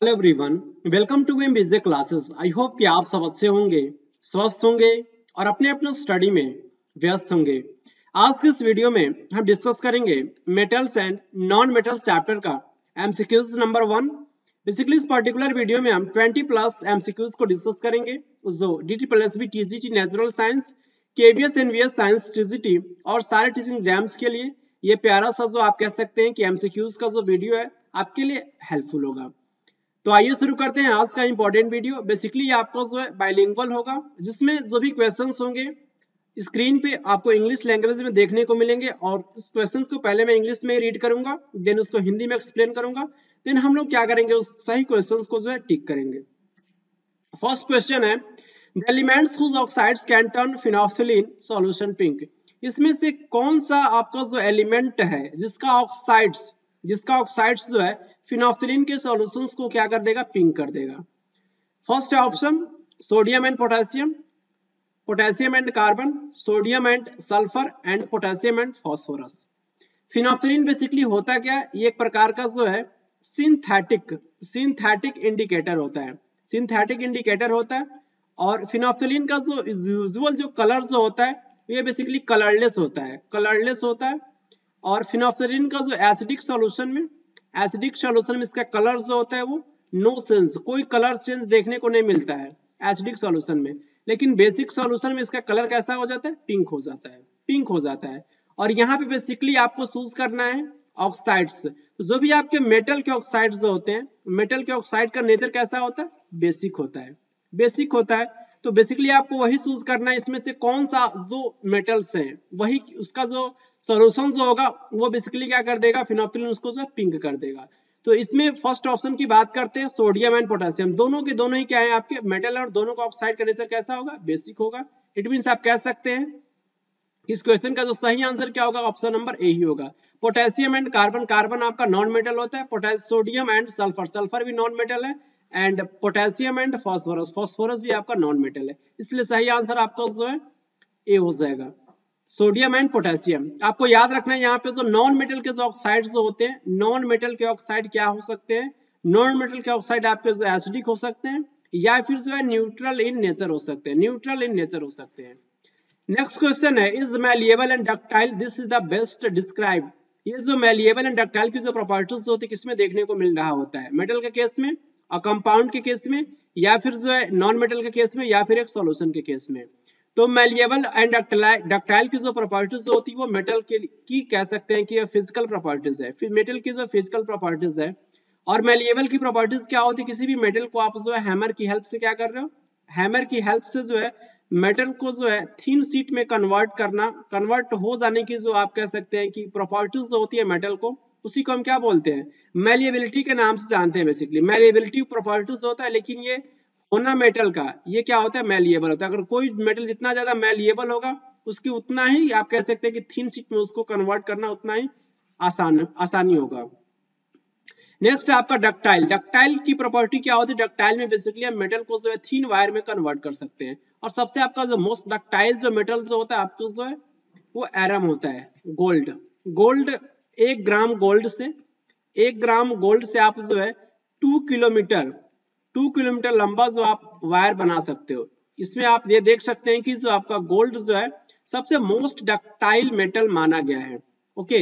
Hello everyone, welcome to M B J classes. I hope कि आप सब अच्छे होंगे, स्वस्थ होंगे और अपने अपने स्टडी में व्यस्त होंगे। आज के इस वीडियो में हम डिस्कस करेंगे metals and non metals chapter का एमसीक्यूज नंबर 1। बेसिकली इस पर्टिकुलर वीडियो में हम 20 प्लस एमसीक्यूज को डिस्कस करेंगे जो DTPLSB TGT natural science, KVS NVS science TGT और सारे टीचिंग एग्जाम्स के लिए ये प्यारा सा जो आप कह सकते हैं कि एमसीक्यूज का जो वीडियो है आपके लिए हेल्पफुल होगा। तो आइए शुरू करते हैं आज का इंपॉर्टेंट वीडियो। बेसिकली आपको जो है बाइलिंगुअल होगा, जिसमें जो भी क्वेश्चंस होंगे स्क्रीन पे आपको इंग्लिश लैंग्वेज में देखने को मिलेंगे और इस क्वेश्चंस को पहले मैं इंग्लिश में रीड करूंगा, देन उसको हिंदी में एक्सप्लेन करूंगा, देन हम लोग क्या करेंगे उस सही क्वेश्चंस को जो है टिक करेंगे। फर्स्ट क्वेश्चन है the elements whose oxides can turn phenolphthalein solution pink. इसमें से कौन सा आपका जो एलिमेंट है जिसका ऑक्साइड्स जो है फिनोल्फथालीन के सॉल्यूशंस को क्या कर देगा, पिंक कर देगा। First option sodium and potassium, potassium and carbon, sodium and sulphur and potassium and phosphorus. Phenolphthalein basically होता क्या है, ये एक प्रकार का जो है सिंथेटिक इंडिकेटर होता है, सिंथेटिक इंडिकेटर होता है। और फिनोल्फथालीन का जो यूजुअल जो कलर जो होता है ये बेसिकली कलरलेस होता है। और फिनोल्फथालीन का जो एसिडिक सॉल्यूशन में इसका कलर जो होता है वो नो सेंस, कोई कलर चेंज देखने को नहीं मिलता है एसिडिक सॉल्यूशन में। लेकिन बेसिक सॉल्यूशन में इसका कलर कैसा हो जाता है, पिंक हो जाता है। और यहाँ पे बेसिकली आपको चूज करना है ऑक्साइड्स। तो जो भी आपके मेटल के ऑक्साइड्स होते हैं, मेटल के ऑक्साइड का नेचर कैसा होता है, बेसिक होता है। तो बेसिकली आपको वही चूज करना है, इसमें से कौन सा जो मेटल्स हैं वही उसका जो सॉल्यूशन जो होगा वो बेसिकली क्या कर देगा, फिनोल्फथालीन उसको जो पिंक कर देगा। तो इसमें फर्स्ट ऑप्शन की बात करते हैं, सोडियम एंड पोटेशियम दोनों के दोनों ही क्या है आपके मेटल, और दोनों का ऑक्साइड का नेचर कैसा होगा, बेसिक होगा। इट मींस आप कह सकते हैं इस क्वेश्चन का जो सही आंसर क्या होगा, ऑप्शन नंबर ए ही होगा। पोटेशियम एंड कार्बन आपका नॉन मेटल होता है, सोडियम एंड सल्फर भी नॉन मेटल है, एंड पोटेशियम एंड फास्फोरस भी आपका नॉन मेटल है। इसलिए सही आंसर आपका जो है ए हो जाएगा, सोडियम एंड पोटेशियम। आपको याद रखना है यहाँ पे जो नॉन मेटल के जो ऑक्साइड जो होते हैं, नॉन मेटल के ऑक्साइड क्या हो सकते हैं, नॉन मेटल के ऑक्साइड आपके जो एसिडिक हो सकते हैं या फिर जो है न्यूट्रल इन नेचर हो सकते हैं। नेक्स्ट क्वेश्चन है is malleable and ductile this is the best describe. ये जो मैलिएबल एंड डक्टाइल की जो प्रॉपर्टीज होती है किसमें देखने को मिल रहा होता है, मेटल के केस में और कंपाउंड के केस में, या फिर जो है नॉन मेटल के केस में, या फिर एक सॉल्यूशन के केस में। तो मैलिएबल एंड डक्टाइल की जो प्रॉपर्टीज होती है वो मेटल की कह सकते हैं कि फिजिकल प्रॉपर्टीज है, मेटल की जो फिजिकल प्रॉपर्टीज है। और मैलिएबल की प्रॉपर्टीज क्या होती है, किसी भी मेटल को आप जो है हैमर की हेल्प से क्या कर रहे हो, हैमर की हेल्प से जो है मेटल को जो है थिन शीट में कन्वर्ट हो जाने की जो आप कह सकते हैं कि प्रॉपर्टीज जो होती है मेटल को, उसी को हम क्या बोलते हैं, मैलिएबिलिटी के नाम से जानते हैं। बेसिकली मैलिएबिलिटी प्रॉपर्टीज होता है, लेकिन ये होना मेटल का ये क्या होता है, मैलिएबल होता है। अगर कोई मेटल जितना ज्यादा मैलिएबल होगा उसकी उतना ही आप कह सकते हैं कि थिन शीट में उसको कन्वर्ट करना उतना ही आसानी होगा। नेक्स्ट आपका डक्टाइल की प्रॉपर्टी क्या होती है, डक्टाइल में बेसिकली हम मेटल को जो है थिन वायर में कन्वर्ट कर सकते हैं। और सबसे आपका जो मोस्ट डक्टाइल जो मेटल जो होता है आपको जो है वो एरम होता है, गोल्ड। 1 ग्राम गोल्ड से आप जो है 2 किलोमीटर लंबा जो आप वायर बना सकते हो। इसमें आप ये देख सकते हैं कि जो आपका गोल्ड जो है सबसे मोस्ट डक्टाइल मेटल माना गया है। ओके,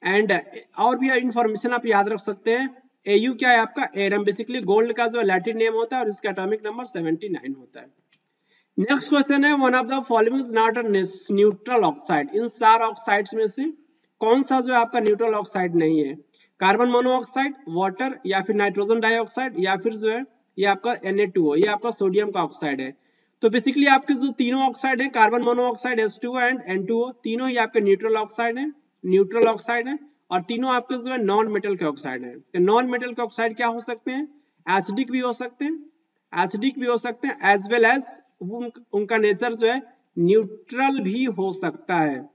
एंड और भी इंफॉर्मेशन आप याद रख सकते हैं। एयू क्या है आपका, एरम। बेसिकली गोल्ड का जो लैटिन नेम होता है और इसका एटॉमिक नंबर 79 होता है। नेक्स्ट क्वेश्चन है one of the following is not a neutral oxide. In 4 oxides में से कौन सा जो है आपका न्यूट्रल ऑक्साइड नहीं है, कार्बन मोनोऑक्साइड, वाटर, या फिर नाइट्रोजन डाइऑक्साइड, या फिर जो है ये आपका Na2O, ये आपका सोडियम का ऑक्साइड है। तो बेसिकली आपके जो तीनों ऑक्साइड है, carbon monoxide, H2O and N2O, तीनों ही आपके न्यूट्रल ऑक्साइड है। और तीनों आपके जो है नॉन मेटल के ऑक्साइड है। तो नॉन मेटल के ऑक्साइड क्या हो सकते हैं, एसिडिक भी हो सकते हैं, एज वेल एज उनका नेचर जो है न्यूट्रल भी हो सकता है।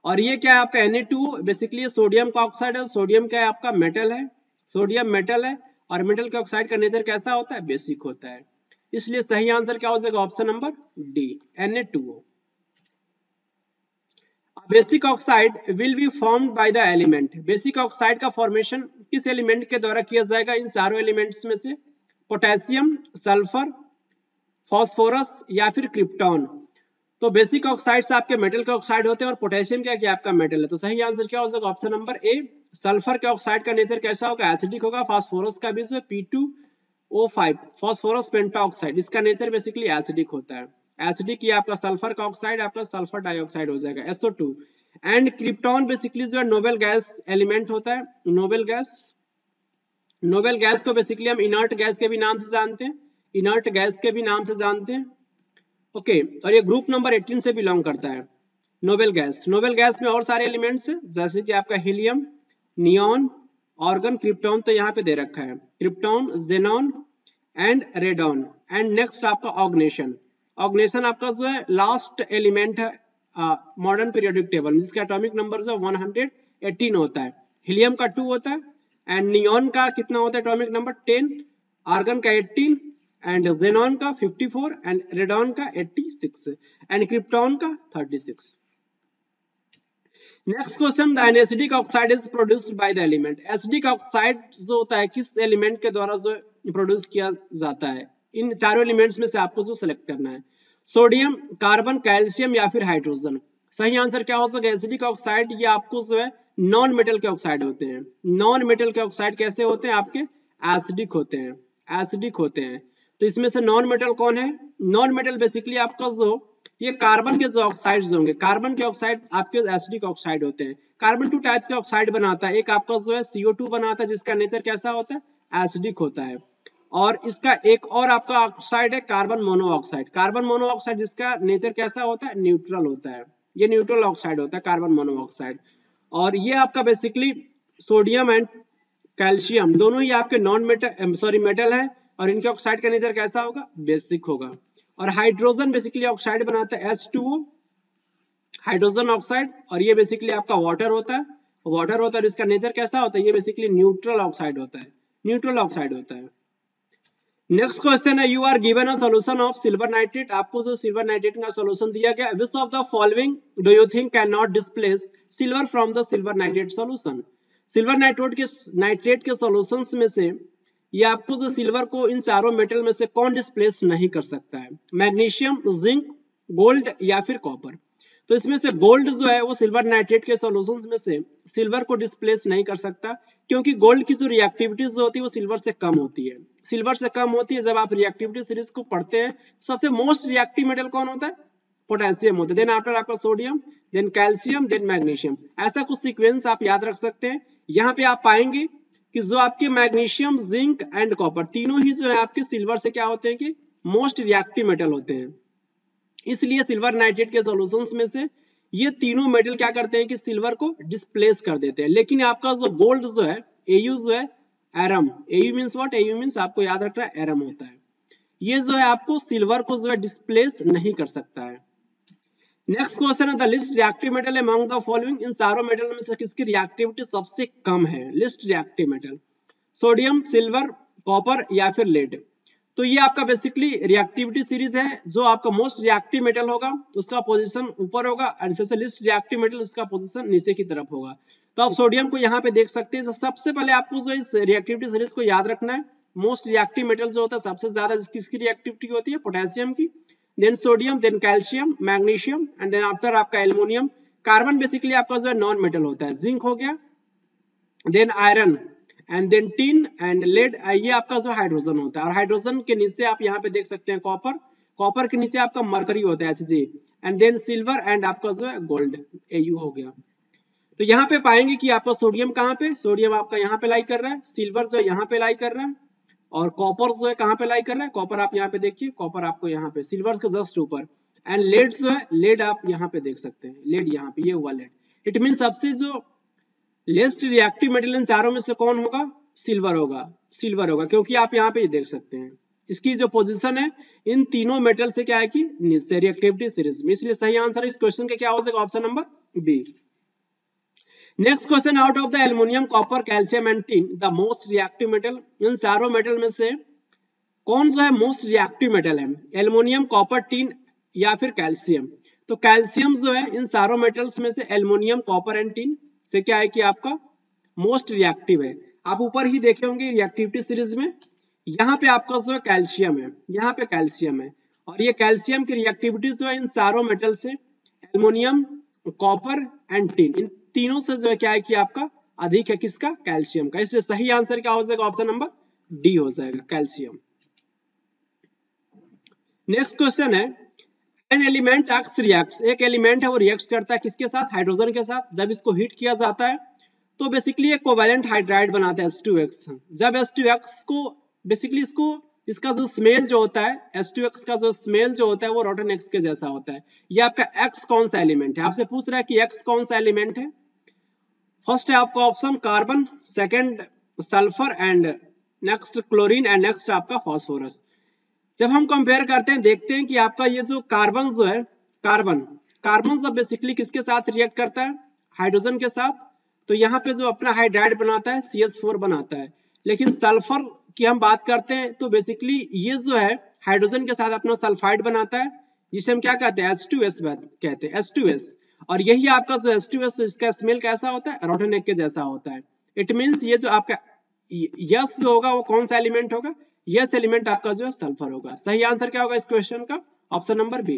और ये क्या है आपका Na2O, बेसिकली सोडियम का ऑक्साइड है। सोडियम क्या है आपका मेटल है, सोडियम मेटल है, और मेटल के ऑक्साइड का नेचर कैसा होता है, बेसिक होता है। इसलिए सही आंसर क्या हो जाएगा, option number D, Na2O। Basic oxide will be formed by the element. Basic oxide का फॉर्मेशन किस एलिमेंट के द्वारा किया जाएगा? इन चारों एलिमेंट्स में से पोटेशियम, सल्फर, फास्फोरस या फिर क्रिप्टॉन। तो बेसिक ऑक्साइड्स आपके मेटल के ऑक्साइड होते हैं और पोटेशियम क्या आपका मेटल है। तो सही आंसर क्या हो जाएगा? Option number A. सल्फर के ऑक्साइड का नेचर कैसा होगा? एसिडिक होगा। फास्फोरस का भी जो P2O5 फास्फोरस पेंटाऑक्साइड, इसका नेचर बेसिकली एसिडिक होता है। एसिडिक ये आपका सल्फर का ऑक्साइड आपका सल्फर डाइऑक्साइड हो जाएगा SO2। एंड क्रिप्टॉन बेसिकली जो है नोबेल गैस एलिमेंट होता है। नोबेल गैस को बेसिकली हम इनर्ट गैस के भी नाम से जानते हैं, इनर्ट गैस के भी नाम से जानते हैं। ओके और ये ग्रुप नंबर 18 से बिलोंग करता है नोबेल गैस। नोबेल गैस में और सारे एलिमेंट्स हैं जैसे कि आपका हीलियम, नियॉन, ऑर्गन, क्रिप्टॉन तो यहाँ पे दे रखा है, krypton, xenon and radon. And next आपका ऑर्गनेशन। ऑर्गनेशन आपका जो है लास्ट एलिमेंट है मॉडर्न पीरियोडिक टेबल, जिसका एटॉमिक नंबर जो 118 होता है। हीलियम का 2 होता है एंड नियॉन का कितना होता है एटॉमिक नंबर 10, आर्गन का 18 एंड जेनॉन का 54 एंड रेडॉन का 86 एंड क्रिप्टॉन का 36। Next question, the acidic oxide is produced by the element. Acidic oxide जो होता है किस एलिमेंट के द्वारा जो प्रोड्यूस किया जाता है? इन चारों एलिमेंट्स में से आपको जो सिलेक्ट करना है, सोडियम, कार्बन, कैल्शियम या फिर हाइड्रोजन। सही आंसर क्या हो सके? एसिडिक ऑक्साइड ये आपको जो है नॉन मेटल के ऑक्साइड होते हैं। नॉन मेटल के ऑक्साइड कैसे होते हैं? आपके एसिडिक होते हैं, एसिडिक होते हैं। तो इसमें से नॉन मेटल कौन है? नॉन मेटल बेसिकली आपका जो ये कार्बन के जो ऑक्साइड्स होंगे, कार्बन के ऑक्साइड आपके एसिडिक ऑक्साइड होते हैं। कार्बन 2 टाइप्स के ऑक्साइड बनाता है, एक आपका जो है CO2 बनाता है जिसका नेचर कैसा होता है? एसिडिक होता है। और इसका एक और आपका ऑक्साइड है कार्बन मोनोऑक्साइड। कार्बन मोनोऑक्साइड जिसका नेचर कैसा होता है? न्यूट्रल होता है। ये न्यूट्रल ऑक्साइड होता है कार्बन मोनोऑक्साइड। और ये आपका बेसिकली सोडियम एंड कैल्शियम दोनों ही आपके नॉन मेटल मेटल है और इनके ऑक्साइड का नेचर कैसा होगा? बेसिक होगा। और हाइड्रोजन बेसिकली ऑक्साइड बनाता है H2O, हाइड्रोजन ऑक्साइड, और ये बेसिकली आपका वाटर होता है, वाटर होता है और इसका नेचर कैसा होता है? ये बेसिकली न्यूट्रल ऑक्साइड होता है, न्यूट्रल ऑक्साइड होता है। नेक्स्ट क्वेश्चन है, you are given a solution of silver nitrate. आपको जो सिल्वर नाइट्रेट का सॉल्यूशन दिया गया, which of the following do you think can not displace silver from the silver nitrate solution. Silver nitrate के solutions में से ये आपको जो सिल्वर को इन चारों मेटल में से कौन डिस्प्लेस नहीं कर सकता है? मैग्नीशियम, जिंक, गोल्ड या फिर कॉपर। तो इसमें से गोल्ड जो है वो सिल्वर नाइट्रेट के सॉल्यूशंस में से सिल्वर को डिस्प्लेस नहीं कर सकता, क्योंकि गोल्ड की जो रिएक्टिविटीज होती है वो सिल्वर से कम होती है। सिल्वर से कम होती है। जब आप रिएक्टिविटी सीरीज को पढ़ते हैं सबसे मोस्ट रिएक्टिव मेटल कौन होता है? पोटेशियम होता है। देन आफ्टर आपका sodium, then calcium, then magnesium. ऐसा कुछ सीक्वेंस आप याद रख सकते हैं। यहाँ पे आप पाएंगे कि जो आपके मैग्नीशियम, जिंक एंड कॉपर तीनों ही जो है आपके सिल्वर से क्या होते हैं कि मोस्ट रिएक्टिव मेटल होते हैं। इसलिए सिल्वर नाइट्रेट के सॉल्यूशंस में से ये तीनों मेटल क्या करते हैं कि सिल्वर को डिस्प्लेस कर देते हैं। लेकिन आपका जो गोल्ड जो है Au जो है एरम, Au means what? Au means आपको याद रखना है एरम होता है। ये जो है आपको सिल्वर को जो है डिस्प्लेस नहीं कर सकता है। नेक्स्ट क्वेश्चन है, the least reactive metal among the following. इन चारों मेटल में से किसकी रिएक्टिविटी सबसे कम है? Least reactive metal, sodium, silver, copper या फिर लेड। तो ये आपका बेसिकली रिएक्टिविटी सीरीज है। जो आपका मोस्ट रिएक्टिव मेटल होगा उसका पोजीशन ऊपर होगा और सबसे लिस्ट रिएक्टिव मेटल उसका पोजीशन नीचे की तरफ होगा। तो आप सोडियम को यहाँ पे देख सकते हैं। सबसे पहले आपको जो इस रिएक्टिविटी सीरीज को याद रखना है, मोस्ट रिएक्टिव मेटल जो होता है सबसे ज्यादा किसकी रिएक्टिविटी होती है? पोटेशियम की, then sodium, then calcium, magnesium and then after आपका एल्युमिनियम। कार्बन बेसिकली आपका जो है नॉन मेटल होता है, जिंक हो गया, then iron and then tin and lead, ये आपका जो हाइड्रोजन होता है। और हाइड्रोजन के नीचे आप यहाँ पे देख सकते हैं कॉपर, कॉपर के नीचे आपका मरकरी होता है Hg and then silver and आपका जो है गोल्ड Au हो गया। तो यहाँ पे पाएंगे कि आपका सोडियम कहाँ पे? सोडियम आपका यहाँ पे लाई कर रहा है, सिल्वर जो है यहाँ पे लाई कर रहा है और कॉपर जो है कहाँ पे लाई कर रहा है? कॉपर आप यहाँ पे देखिए, कॉपर आपको यहाँ पे सिल्वर के जस्ट ऊपर। एंड लेड जो है, लेड आप यहाँ पे देख सकते हैं, लेड यहाँ पे, ये हुआ लेड। इट मीन सबसे जो लेस्ट रिएक्टिव मेटल इन चारों में से कौन होगा? सिल्वर होगा, सिल्वर होगा, क्योंकि आप यहाँ पे देख सकते हैं इसकी जो पोजीशन है इन तीनों मेटल से क्या है कि नीचे रिएक्टिविटी सीरीज में। इसलिए सही आंसर इस क्वेश्चन का क्या हो जाएगा? Option number B. Next question, out of the aluminium, copper, calcium and tin the most reactive metal. इन चारों मेटल में से कौन जो है मोस्ट रिएक्टिव मेटल है? एल्युमिनियम, कॉपर, टिन या फिर कैल्शियम। तो कैल्शियम जो है इन सारों मेटल्स में से एल्युमिनियम, कॉपर एंड टिन से क्या है कि आपका मोस्ट रिएक्टिव है। आप ऊपर ही देखे होंगे रिएक्टिविटी सीरीज में, यहाँ पे आपका जो है कैल्शियम है, यहाँ पे कैल्शियम है, और ये कैल्शियम की रिएक्टिविटी जो है इन सारों मेटल से एल्युमिनियम, कॉपर एंड टिन, इन तीनों से जो है क्या है कि आपका अधिक है, किसका? कैल्शियम का। इसलिए सही आंसर क्या हो जाएगा? ऑप्शन नंबर डी हो जाएगा, कैल्शियम। नेक्स्ट क्वेश्चन है, एन एलिमेंट एक्स रिएक्ट्स, एक एलिमेंट है वो रिएक्ट करता है किसके साथ? हाइड्रोजन के साथ। जब इसको हीट किया जाता है तो बेसिकली एक कोवैलेंट हाइड्राइड बनाता है H2X। जब H2X को बेसिकली इसका जो स्मेल जो होता है, H2X का जो स्मेल जो होता है वो रोटन X के जैसा होता है। ये आपका X कौन सा एलिमेंट है? आपसे पूछ रहा है कि X कौन सा एलिमेंट है। फर्स्ट है आपका option carbon, second sulphur and next chlorine and next आपका फास्फोरस। जब हम कंपेयर करते हैं देखते हैं कि आपका ये जो कार्बन जो है, कार्बन जब बेसिकली किसके साथ रिएक्ट करता है? हाइड्रोजन के साथ। तो यहाँ पे जो अपना हाइड्राइड बनाता है CH4 बनाता है। लेकिन सल्फर की हम बात करते हैं तो बेसिकली ये जो है हाइड्रोजन के साथ अपना सल्फाइड बनाता है, जिसे हम क्या कहते हैं? H2S कहते हैं, H2S। और यही आपका जो H2S इसका स्मेल कैसा होता है? रोटन एग के जैसा होता है। इट मीन्स ये जो आपका यस जो होगा वो कौन सा एलिमेंट होगा? यस एलिमेंट आपका जो है सल्फर होगा। सही आंसर क्या होगा इस क्वेश्चन का? Option number B.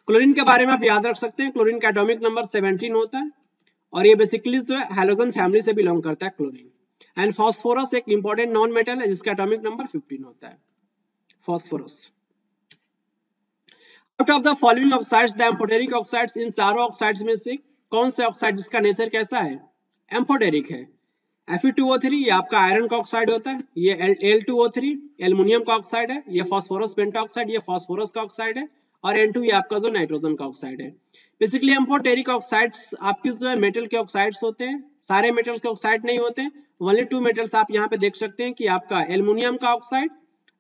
क्लोरीन के बारे में आप याद रख सकते हैं, क्लोरीन का एटॉमिक नंबर 17 होता है और ये बेसिकली जो है हैलोजन फैमिली से बिलोंग करता है क्लोरीन। एंड फास्फोरस एक इंपॉर्टेंट नॉन मेटल है जिसका एटॉमिक नंबर 15 होता है, phosphorus. Out of the following oxides the amphoteric oxides, इन सारों ऑक्साइड्स में से कौन से ऑक्साइड जिसका नेचर कैसा है? एम्फोटेरिक है। Fe2O3 ये आपका आयरन का ऑक्साइड होता है, ये Al2O3 एल्युमिनियम का ऑक्साइड है, ये फास्फोरस पेंटाऑक्साइड ये फास्फोरस का ऑक्साइड है, और N2 ये आपका जो नाइट्रोजन का ऑक्साइड है। बेसिकली एम्फोटेरिक ऑक्साइड्स आपके जो है मेटल के ऑक्साइड्स होते हैं, सारे मेटल के ऑक्साइड नहीं होते। ओनली 2 मेटल्स आप यहाँ पे देख सकते हैं कि आपका एल्युमिनियम का ऑक्साइड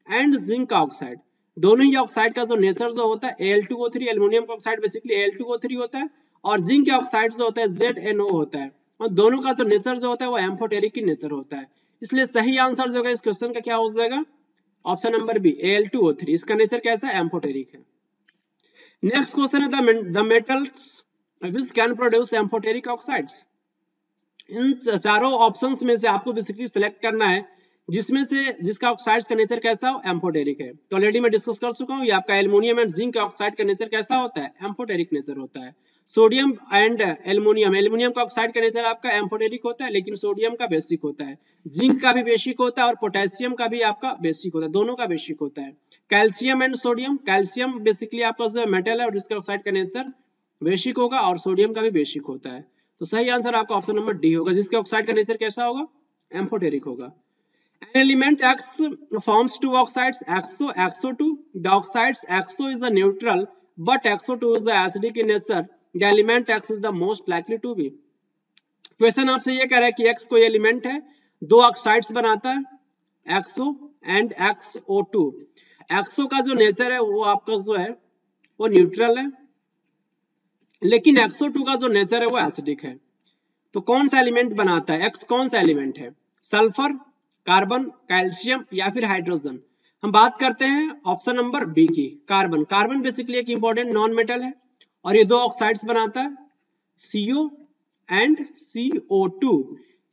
एंड जिंक का ऑक्साइड, दोनों ही ऑक्साइड का जो नेचर जो होता है Al2O3, एल्युमिनियम का ऑक्साइड बेसिकली Al2O3 होता है, और जिंक के ऑक्साइड जो होता है ZnO होता है, और दोनों का जो नेचर जो होता है वो एम्फोटेरिक की नेचर होता है। इसलिए सही आंसर जो है इस क्वेश्चन का क्या हो जाएगा? Option number B, Al2O3। इसका नेचर कैसा है? एम्फोटेरिक है। नेक्स्ट क्वेश्चन है the metals which can produce amphoteric oxides. इन चारों ऑप्शंस में से आपको बेसिकली सिलेक्ट करना है जिसमें से जिसका ऑक्साइड्स का नेचर कैसा हो? एम्फोटेरिक है। तो ऑलरेडी मैं डिस्कस कर चुका हूँ, ये आपका एल्युमिनियम एंड जिंक का ऑक्साइड का नेचर कैसा होता है? एम्फोटेरिक नेचर होता है। सोडियम एंड एल्युमिनियम, एल्युमिनियम का ऑक्साइड का नेचर आपका एम्फोटेरिक होता है, लेकिन सोडियम का बेसिक होता है। जिंक का भी बेसिक होता है और पोटेशियम का भी आपका बेसिक होता है, दोनों का बेसिक होता है। Calcium and sodium, calcium basically आपका जो मेटल है और इसका ऑक्साइड का नेचर बेसिक होगा, और सोडियम का भी बेसिक होता है। तो सही आंसर आपका ऑप्शन नंबर डी होगा, जिसके ऑक्साइड का नेचर कैसा होगा? एम्फोटेरिक होगा। An element X forms two oxides, XO, XO2. The oxides XO is a neutral, but XO2 is the acidic in nature. The element X is the most likely to be. Question आपसे ये कह रहा है कि X कोई element है, दो oxides बनाता है, XO एंड XO2। XO का जो नेचर है वो आपका जो है वो न्यूट्रल है, लेकिन XO2 का जो नेचर है वो एसिडिक है। तो कौन सा एलिमेंट बनाता है? X कौन सा एलिमेंट है? सल्फर, कार्बन, कैल्शियम या फिर हाइड्रोजन? हम बात करते हैं ऑप्शन नंबर बी की, कार्बन। कार्बन बेसिकली एक इंपॉर्टेंट नॉन मेटल है और ये दो ऑक्साइड्स बनाता है, CO एंड CO2।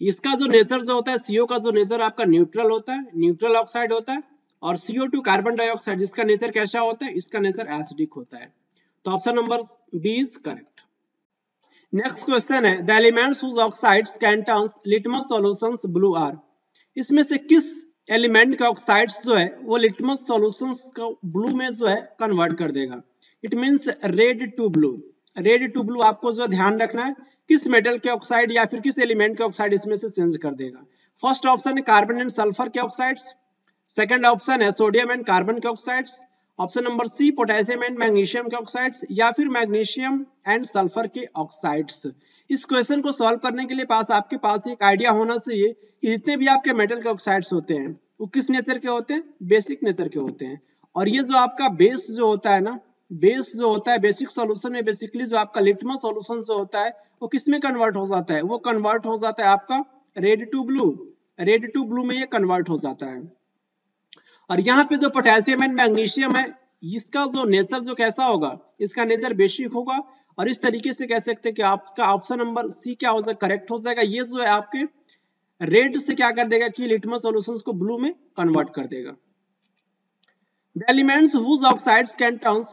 इसका जो नेचर जो होता है, CO का जो नेचर आपका न्यूट्रल होता है, न्यूट्रल ऑक्साइड होता है, और CO2 कार्बन डाइऑक्साइड जिसका नेचर कैसा होता है? इसका नेचर एसिडिक होता है। तो option number B is correct. Next question है the elements whose oxides can turn litmus solutions blue are. इसमें से किस एलिमेंट का ऑक्साइड्स जो है वो लिटमस सॉल्यूशंस को ब्लू में जो है कन्वर्ट कर देगा? It means red to blue. Red to blue आपको जो ध्यान रखना है किस मेटल के ऑक्साइड या फिर किस एलिमेंट के ऑक्साइड इसमें से चेंज कर देगा। फर्स्ट ऑप्शन है कार्बन एंड सल्फर के ऑक्साइड्स, सेकंड ऑप्शन है सोडियम एंड कार्बन के oxides, option number C potassium and magnesium के ऑक्साइड्स, या फिर मैग्नीशियम एंड सल्फर के ऑक्साइड्स। इस क्वेश्चन को सॉल्व करने के लिए आपके पास एक आइडिया होना चाहिए कि जितने भी आपके मेटल के ऑक्साइड्स होते हैं वो किस नेचर के होते हैं? बेसिक नेचर के होते हैं। और ये जो आपका बेस जो होता है ना, बेस जो होता है बेसिक सॉल्यूशन में बेसिकली जो आपका लिटमस सॉल्यूशन जो होता है वो किस में कन्वर्ट हो जाता है? वो कन्वर्ट हो जाता है आपका red to blue. Red to blue में ये कन्वर्ट हो जाता है। और यहाँ पे जो पोटेशियम एंड मैग्नीशियम है इसका जो नेचर जो कैसा होगा, इसका नेचर बेसिक होगा। और इस तरीके से कह सकते हैं कि आपका ऑप्शन नंबर सी क्या हो जाएगा, करेक्ट हो जाएगा। ये जो है आपके रेड से क्या कर देगा कि लिटमस सॉल्यूशंस को ब्लू में कन्वर्ट कर देगा। The elements whose oxides can turn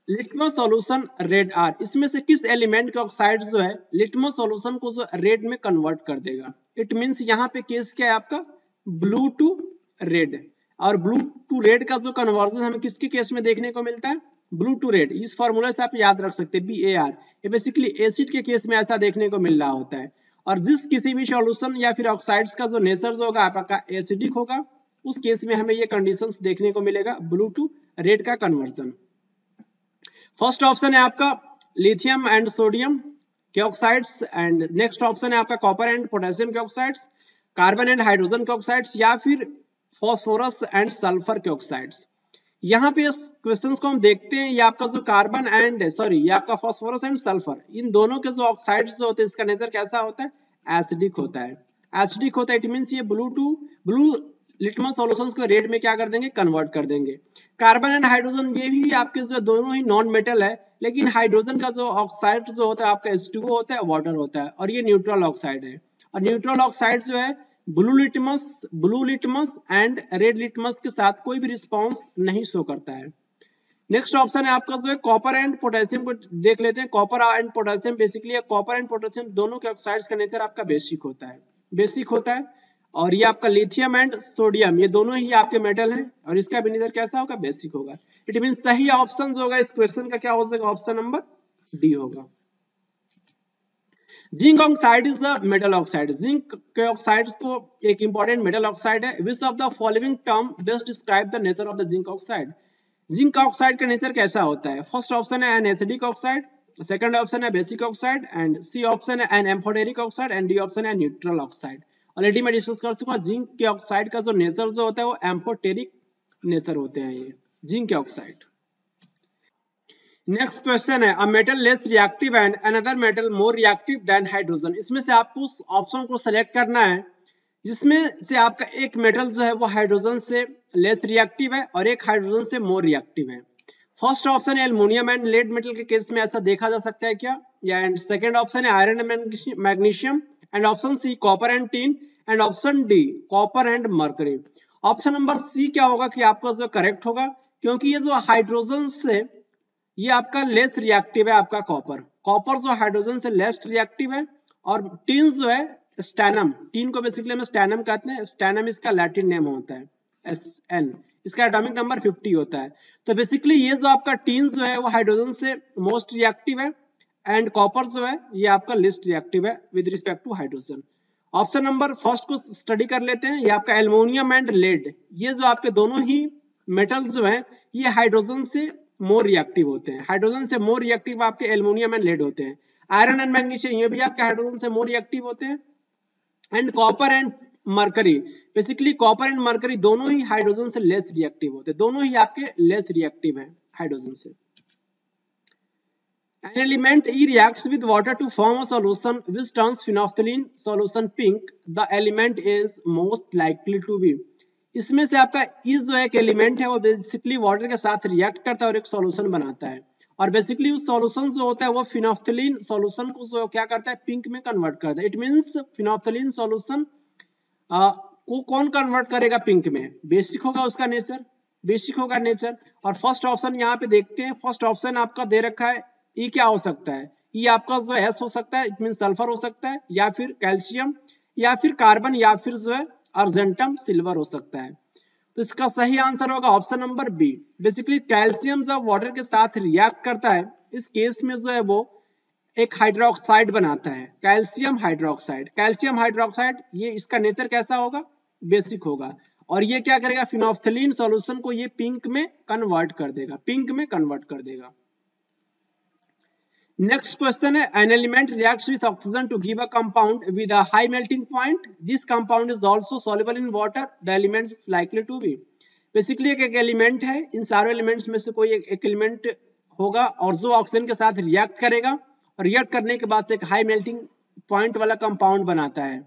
litmus solution red are, इसमें से किस एलिमेंट के ऑक्साइड जो है लिटमस सॉल्यूशन को जो रेड में कन्वर्ट कर देगा। इट मींस यहाँ पे केस क्या है आपका, ब्लू टू रेड। और ब्लू टू रेड का जो कन्वर्जन हमें किसके केस में देखने को मिलता है, ब्लू टू रेड। इस फॉर्मूला से आप याद रख सकते हैं BAR, ये बेसिकली एसिड के केस में ऐसा देखने को मिल रहा होता है। और जिस किसी भी सॉल्यूशन या फिर ऑक्साइड्स का जो नेचर जो होगा आपका एसिडिक होगा, उस केस में हमें ये कंडीशंस देखने को मिलेगा, ब्लू टू रेड का कन्वर्जन। फर्स्ट ऑप्शन है आपका लिथियम एंड सोडियम के ऑक्साइड्स, एंड नेक्स्ट ऑप्शन है आपका कॉपर एंड पोटेशियम के ऑक्साइड्स, कार्बन एंड हाइड्रोजन के ऑक्साइड्स, या फिर फॉस्फोरस एंड सल्फर के ऑक्साइड्स। यहाँ पे इस क्वेश्चंस को हम देखते हैं, ये आपका जो कार्बन एंड ये आपका फॉस्फोरस एंड सल्फर, इन दोनों के जो ऑक्साइड्स जो होते हैं इसका नेचर कैसा होता है, एसिडिक होता है। एसिडिक होता है, इट मींस ये ब्लू लिटमस सॉल्यूशंस को रेड में क्या कर देंगे, कन्वर्ट कर देंगे। कार्बन एंड हाइड्रोजन ये भी आपके जो दोनों ही नॉन मेटल है, लेकिन हाइड्रोजन का जो ऑक्साइड जो होता है आपका H2O होता है, वाटर होता है, और ये न्यूट्रल ऑक्साइड है। और न्यूट्रल ऑक्साइड जो है blue litmus and red litmus के साथ कोई भी रिस्पॉन्स नहीं शो करता है। नेक्स्ट ऑप्शन है आपका जो है कॉपर एंड पोटेशियम को देख लेते हैं। Copper and potassium basically copper and potassium दोनों के ऑक्साइड्स का नेचर आपका बेसिक होता है। और ये आपका लिथियम एंड सोडियम ये दोनों ही आपके मेटल हैं, और इसका भी नेचर कैसा होगा, बेसिक होगा। इट मींस सही ऑप्शन जो होगा इस क्वेश्चन का क्या हो जाएगा, ऑप्शन नंबर डी होगा। Zinc oxide is a metal oxide, zinc के ऑक्साइड को एक इंपॉर्टेंट मेटल ऑक्साइड है। Which of the following term best describe the nature of the zinc oxide. Zinc oxide का नेचर कैसा होता है, फर्स्ट ऑप्शन है an acidic oxide, second option है basic oxide, and C option है an amphoteric oxide, and D option है neutral oxide. Already मैं discuss कर चुका, जिंक के ऑक्साइड का जो नेचर जो होता है वो एम्फोटेरिक नेचर होते हैं ये जिंक के ऑक्साइड। नेक्स्ट क्वेश्चन है a metal less reactive and another metal more reactive than hydrogen. इसमें से आपको उस ऑप्शन को सेलेक्ट करना है जिसमें से आपका एक मेटल जो है वो हाइड्रोजन से लेस रिएक्टिव है और एक हाइड्रोजन से मोर रिएक्टिव है। फर्स्ट ऑप्शन है एल्युमिनियम एंड लेड मेटल के केस में ऐसा देखा जा सकता है क्या, या एंड सेकंड ऑप्शन है iron and magnesium, and option C copper and tin, and option D copper and mercury. Option number C क्या होगा कि आपका जो करेक्ट होगा, क्योंकि ये जो हाइड्रोजन से ये आपका लेस रिएक्टिव है, आपका कॉपर जो हाइड्रोजन से लेस रिएक्टिव है, और टिन जो है स्टैनम, टिन को बेसिकली हम स्टैनम कहते हैं, स्टैनम इसका लैटिन नेम होता है SN, इसका एटॉमिक नंबर 50 होता है। तो बेसिकली ये जो आपका टिन जो है वो हाइड्रोजन से मोस्ट रिएक्टिव है, एंड कॉपर जो है ये आपका लिस्ट रिएक्टिव है with respect to hydrogen. Option number first को स्टडी कर लेते हैं, ये आपका एल्युमिनियम एंड लेड, ये जो आपके दोनों ही मेटल जो है ये हाइड्रोजन से मोर रिएक्टिव होते हैं। हाइड्रोजन से मोर रिएक्टिव आपके एल्युमिनियम एंड लेड होते हैं। आयरन एंड मैग्नीशियम ये भी आपके हाइड्रोजन से मोर रिएक्टिव होते हैं, and copper and mercury, basically copper and mercury दोनों ही हाइड्रोजन से लेस रिएक्टिव होते हैं, दोनों ही आपके लेस रिएक्टिव हैं हाइड्रोजन से। An element E reacts with water to form a solution which turns phenolphthalein solution pink. The element is most likely to be. इसमें से आपका इस जो एक एलिमेंट है वो बेसिकली वाटर के साथ रिएक्ट करता है और एक सॉल्यूशन बनाता है, और बेसिकली उस सॉल्यूशन जो होता है वो फिनोफ्थलीन सॉल्यूशन को जो क्या करता है पिंक में कन्वर्ट करता है। इट मींस फिनोफ्थलीन सॉल्यूशन को कौन कन्वर्ट करेगा पिंक में, बेसिक होगा उसका नेचर, बेसिक होगा नेचर। और फर्स्ट ऑप्शन यहाँ पे देखते हैं, फर्स्ट ऑप्शन आपका दे रखा है ई क्या हो सकता है, ई आपका जो एस हो सकता है, इट मीन सल्फर हो सकता है, या फिर कैल्शियम, या फिर कार्बन, या फिर जो है अर्जेंटम सिल्वर हो सकता है। तो इसका सही आंसर होगा option number B. Basically calcium जब वाटर के साथ रिएक्ट करता है इस केस में जो है वो एक हाइड्रोक्साइड बनाता है, कैल्शियम हाइड्रोक्साइड। कैल्शियम हाइड्रोक्साइड ये इसका नेचर कैसा होगा, बेसिक होगा, और ये क्या करेगा फिनोफ्थलीन सॉल्यूशन को ये पिंक में कन्वर्ट कर देगा, पिंक में कन्वर्ट कर देगा। Next question है an element reacts with oxygen to give a compound with a high melting point. This compound is also soluble in water. The element is likely to be. Basically एक element है, इन सारे elements में से कोई एक element होगा और जो ऑक्सीजन के साथ रिएक्ट करेगा, और रिएक्ट करने के बाद से एक हाई मेल्टिंग पॉइंट वाला कंपाउंड बनाता है,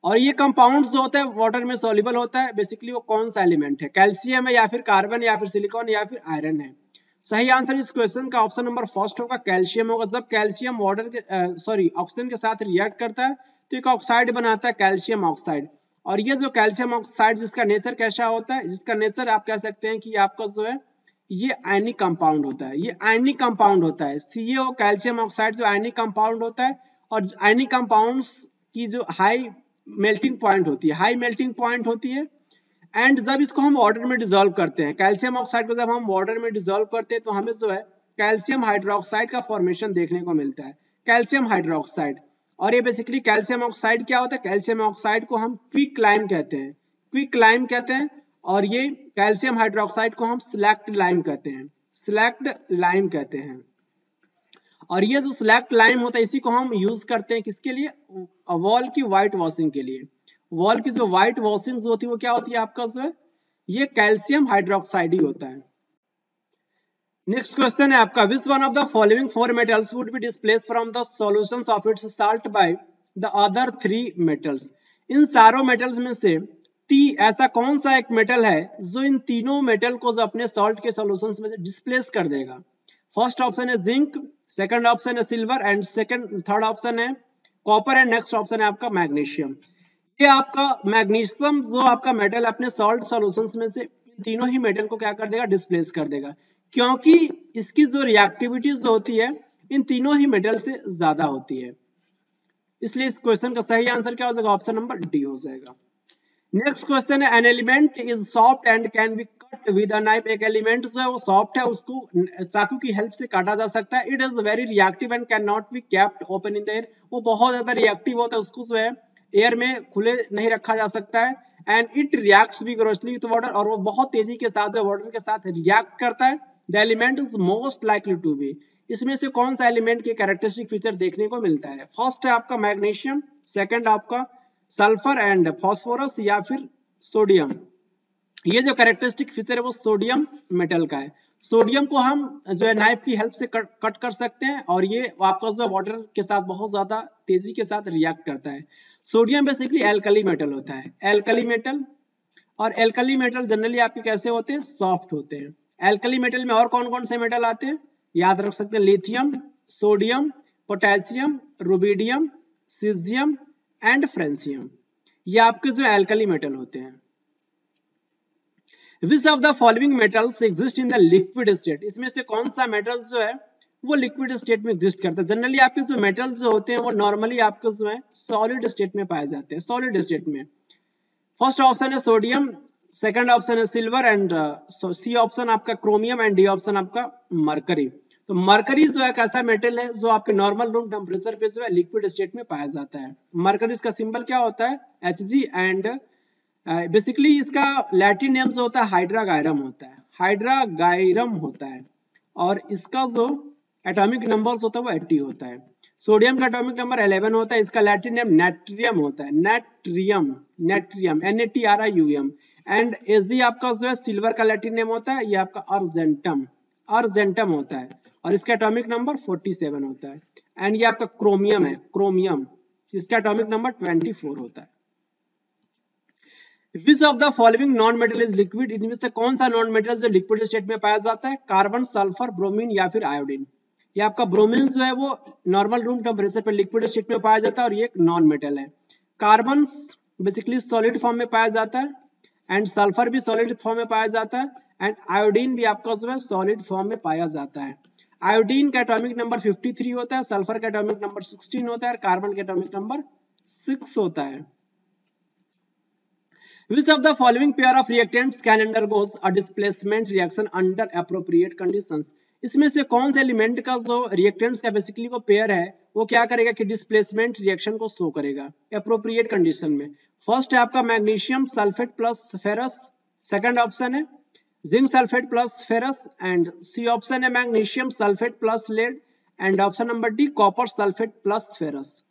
और ये कंपाउंड जो होता है वाटर में सॉल्युबल होता है, बेसिकली वो कौन सा एलिमेंट है, कैल्शियम है या फिर कार्बन या फिर सिलिकॉन या फिर आयरन है। सही आंसर इस क्वेश्चन का ऑप्शन नंबर फर्स्ट होगा, कैल्शियम होगा। जब कैल्शियम वाटर के ऑक्सीजन के साथ रिएक्ट करता है तो एक ऑक्साइड बनाता है, कैल्शियम ऑक्साइड। और ये जो कैल्शियम ऑक्साइड जिसका नेचर कैसा होता है, जिसका नेचर आप कह सकते हैं कि आपका जो है ये आयनिक कंपाउंड होता है, ये आयनिक कंपाउंड होता है। CaO कैल्शियम ऑक्साइड जो आयनिक कंपाउंड होता है, और आयनिक कंपाउंड्स की जो हाई मेल्टिंग पॉइंट होती है, हाई मेल्टिंग पॉइंट होती है। एंड जब इसको हम वाटर में डिसॉल्व करते हैं, कैल्शियम ऑक्साइड को जब हम वाटर में डिसॉल्व करते हैं तो हमें जो है कैल्शियम हाइड्रोक्साइड का फॉर्मेशन देखने को मिलता है, कैल्शियम हाइड्रोक्साइड। और ये बेसिकली कैल्शियम ऑक्साइड क्या होता है, कैल्शियम ऑक्साइड को हम क्विक लाइम कहते हैं, क्विक लाइम कहते हैं। और ये कैल्शियम हाइड्रोक्साइड को हम सिलेक्ट लाइम कहते हैं, सिलेक्ट लाइम कहते हैं। और ये जो सिलेक्ट लाइम होता है इसी को हम यूज करते हैं किसके लिए, वॉल की व्हाइट वॉशिंग के लिए। वॉल की जो व्हाइट वॉशिंग होती है वो क्या होती है आपका जो है ये कैल्शियम हाइड्रोक्साइड ही होता है। नेक्स्ट क्वेश्चन है आपका, which one of the following four metals would be displaced from the solutions of its salt by the other three metals. इन चारों मेटल्स में से ऐसा कौन सा एक मेटल है जो इन तीनों मेटल को जो अपने सॉल्ट के सॉल्यूशंस में से डिस्प्लेस कर देगा। फर्स्ट ऑप्शन है जिंक, सेकंड ऑप्शन है सिल्वर एंड थर्ड ऑप्शन है कॉपर एंड नेक्स्ट ऑप्शन है आपका मैग्नीशियम। ये आपका मैग्नीशियम जो आपका मेटल अपने सॉल्ट सॉल्यूशंस में से तीनों ही मेटल को क्या कर देगा, डिस्प्लेस कर देगा, क्योंकि इसकी जो रिएक्टिविटीज होती है इन तीनों ही मेटल से ज्यादा होती है। इसलिए इस क्वेश्चन का सही आंसर क्या हो जाएगा, ऑप्शन नंबर डी हो जाएगा। नेक्स्ट क्वेश्चन है, an element is soft and can be cut with a knife. एक एलिमेंट जो है वो सॉफ्ट है, उसको चाकू की हेल्प से काटा जा सकता है। It is very reactive and can not be kept open in the air. वो बहुत ज्यादा रिएक्टिव होता है, उसको जो है एयर में खुले नहीं रखा जा सकता है। And it reacts vigorously with water, और वो बहुत तेजी के साथ वाटर के साथ रिएक्ट करता है। The element is most likely to be. इसमें से कौन सा एलिमेंट के कैरेक्टरिस्टिक फीचर देखने को मिलता है, फर्स्ट है आपका मैग्नीशियम, सेकंड आपका सल्फर एंड फास्फोरस या फिर सोडियम। ये जो कैरेक्टरिस्टिक फीचर है वो सोडियम मेटल का है। सोडियम को हम जो है नाइफ की हेल्प से कट कर सकते हैं, और ये आपका जो वाटर के साथ बहुत ज्यादा तेजी के साथ रिएक्ट करता है। सोडियम बेसिकली एल्कली मेटल होता है, एल्कली मेटल। और एल्कली मेटल जनरली आपके कैसे होते हैं, सॉफ्ट होते हैं। एल्कली मेटल में और कौन कौन से मेटल आते हैं, याद रख सकते हैं, lithium, sodium, potassium, rubidium, caesium and francium. ये आपके जो एल्कली मेटल होते हैं। Which of the following metals exist in the liquid state? इसमें से कौन सा मेटल जो है वो लिक्विड स्टेट में एग्जिस्ट करता है। जनरली आपके जो मेटल्स जो होते हैं वो नॉर्मली आपके जो है सॉलिड स्टेट में पाए जाते हैं, सॉलिड स्टेट में। फर्स्ट ऑप्शन है सोडियम, सेकंड ऑप्शन है सिल्वर एंड सी ऑप्शन आपका क्रोमियम एंड डी ऑप्शन आपका मरकरी। तो मरकरी जो है एक ऐसा मेटल है जो आपके नॉर्मल रूम टेम्परेचर पे जो है लिक्विड स्टेट में पाया जाता है। मरकरी इसका सिंबल क्या होता है, Hg एंड बेसिकली इसका लैटिन नेम जो होता है हाइड्रागायरम होता है, हाइड्रागायरम होता है। और इसका जो एटॉमिक नंबर होता है वो 80 होता है। सोडियम का एटॉमिक नंबर 11 होता है, इसका लैटिन नेम नेट्रियम होता है, natrium, natrium NaTrium। And Ag आपका जो है सिल्वर का लैटिन नेम होता है, ये आपका अर्जेंटम, अर्जेंटम होता है, और इसका एटॉमिक नंबर 47 होता है। एंड ये आपका क्रोमियम है, क्रोमियम, इसका एटॉमिक नंबर 24 होता है। Which of the following non metal is liquid? इनमें से कौन सा नॉन मेटल जो लिक्विड स्टेट में पाया जाता है, कार्बन, सल्फर, ब्रोमीन या फिर आयोडीन। ये आपका ब्रोमीन जो है वो नॉर्मल रूम टेम्परेचर पर लिक्विड स्टेट में पाया जाता है, और ये एक नॉन मेटल है। कार्बन बेसिकली सॉलिड फॉर्म में पाया जाता है, एंड सल्फर भी सॉलिड फॉर्म में पाया जाता है, एंड आयोडीन भी आपका जो है सॉलिड फॉर्म में पाया जाता है। आयोडीन का एटॉमिक नंबर 53 होता है, सल्फर का एटॉमिक नंबर 16 होता है, और कार्बन का एटॉमिक नंबर 6 होता है। Which of the following pair of reactants can undergoes a displacement reaction under appropriate conditions? इसमें से कौन से एलिमेंट का जो रिएक्टेंट्स का बेसिकली को पेयर है वो क्या करेगा कि डिस्प्लेसमेंट रिएक्शन को शो करेगा एप्रोप्रिएट कंडीशन में। फर्स्ट है आपका magnesium sulphate plus ferrous, second option है zinc sulphate plus ferrous, and C option है magnesium sulphate plus lead, and option number D copper sulphate plus ferrous.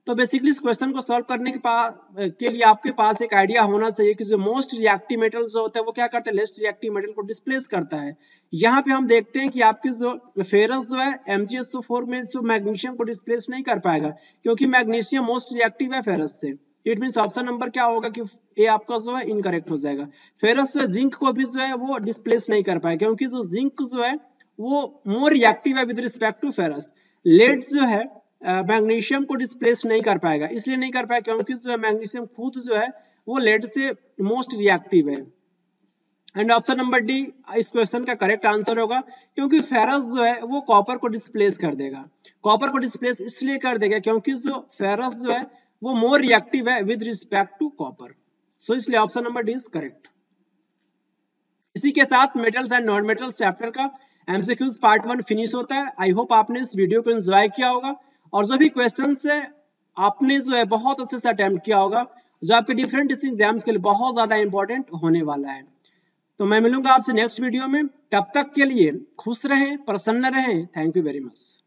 तो basically इस question को solve करने के लिए आपके पास एक आइडिया होना चाहिए कि जो मोस्ट रिएक्टिव मेटल जो होता है वो क्या करता है, लेस्ट रिएक्टिव मेटल को डिस्प्लेस करता है। यहाँ पे हम देखते हैं कि आपके जो फेरस जो है MgSO4 में जो मैग्नीशियम को डिस्प्लेस नहीं कर पाएगा, क्योंकि मैग्नीशियम मोस्ट रिएक्टिव है फेरस से। इट मीन्स ऑप्शन नंबर क्या होगा कि ए आपका जो है इनकरेक्ट हो जाएगा। फेरस जो है जिंक को भी जो है वो डिस्प्लेस नहीं कर पाएगा, क्योंकि जो जिंक जो है वो मोर रिएक्टिव है with respect to ferrous. Lead जो है मैग्नीशियम को डिस्प्लेस नहीं कर पाएगा, इसलिए नहीं कर पाएगा क्योंकि जो है मैग्नीशियम खुद जो है वो लेड से मोस्ट रिएक्टिव है। एंड ऑप्शन नंबर डी इस क्वेश्चन का करेक्ट आंसर होगा, क्योंकि फेरस जो है वो कॉपर को डिस्प्लेस कर देगा। कॉपर को डिस्प्लेस इसलिए कर देगा क्योंकि जो फेरस जो है वो मोर रिएक्टिव है विद रिस्पेक्ट टू कॉपर। सो इसलिए option number D is correct. इसी के साथ metals and non metals chapter का एमसीक्यूज पार्ट 1 फिनिश होता है। आई होप आपने इस वीडियो को एंजॉय किया होगा और जो भी क्वेश्चन है आपने जो है बहुत अच्छे से अटेम्प्ट किया होगा, जो आपके डिफरेंट एग्जाम्स के लिए बहुत ज्यादा इंपॉर्टेंट होने वाला है। तो मैं मिलूंगा आपसे नेक्स्ट वीडियो में, तब तक के लिए खुश रहें, प्रसन्न रहें। Thank you very much.